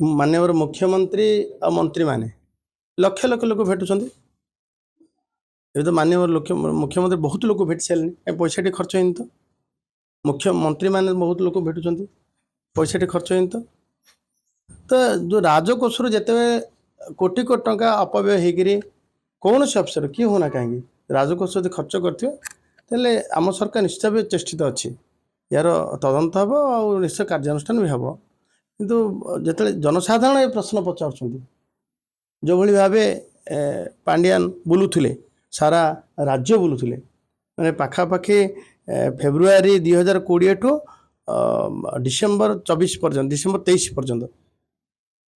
माननीय मुख्यमंत्री और मंत्री माने लक्ष लक्ष लोक भेटुंट ये तो माननीय मुख्यमंत्री बहुत लोक भेट सारे पैसा टी खर्च होनी तो मुख्यमंत्री माने बहुत लोक भेटुंट पैसा टी खर्च होनी तो जो राजकोष जिते कोटी कोटी टंका अपव्यय होकर कौन से अफसर किए होना कहीं राजकोष जो खर्च करते आम सरकार निश्चय भाव चेष्टित अच्छी यार तदंत हम और निश्चय कार्यानुष्ठान भी हम किंतु जिते जनसाधारण ये प्रश्न पचार जो भली भाव पांडियान बुलूले सारा राज्य बुलूले मैंने पाखापाखि फेब्रुआरी 2020 ठू डिसेम्बर 24 पर्यंत डिसेम्बर 23 पर्यंत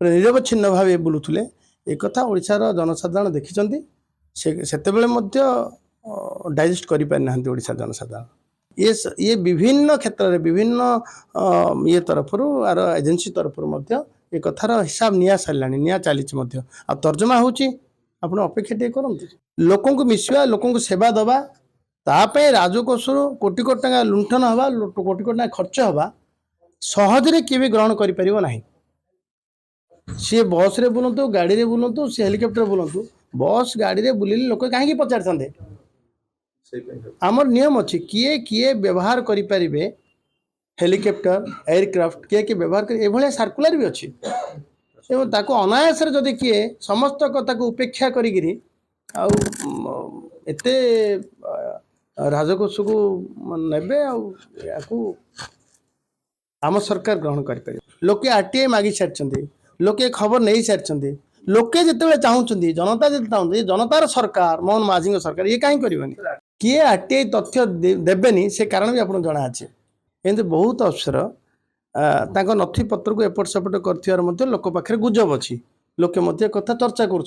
निरवच्छिन्न भाव बुलूले एक कथा ओडिशार जनसाधारण देखिं से डाइजेस्ट कर पारि ओडिशा जनसाधारण ये विभिन्न क्षेत्र में विभिन्न ये तरफ आर एजेन्सी तरफ ये कथार हिसाब निया सारा निया चली तर्जमा हूँ आप अपेक्षा टे करूँ लोक मिसवा लोक सेवा दवा तापाई राजकोष कोटी कोटी टका लुंठन हवा कोटी कोटी टका खर्च हवा सहजरे किए भी ग्रहण करें सी बस रे बुलतु गाड़ी रे बुलतु सी हेलिकप्टर बुलतु बस गाड़ी रे बुलिले लोक कहीं पचार था आमर नियम अच्छी किए किए व्यवहार करें हेलिकप्टर एयरक्राफ्ट किए किए व्यवहार कर सर्कुलर भी अच्छी ताको अनायास जदि किए समस्त कथा को उपेक्षा करी एते राजकोष को नेबे आम सरकार ग्रहण करें लोके आरटीआई मागी सारी लोके खबर नहीं सारी लोके जिते चाहते जनता जो चाहते जनतार सरकार मोहन माझी सरकार ये कहीं करनी किए आरटीआई तथ्य देवेनि से कारण भी आपको जना अच्छे एमती बहुत अफसर नथी पत्र को एपट सेपट कर लोक पाखे गुजब अच्छी लोके कथा चर्चा कर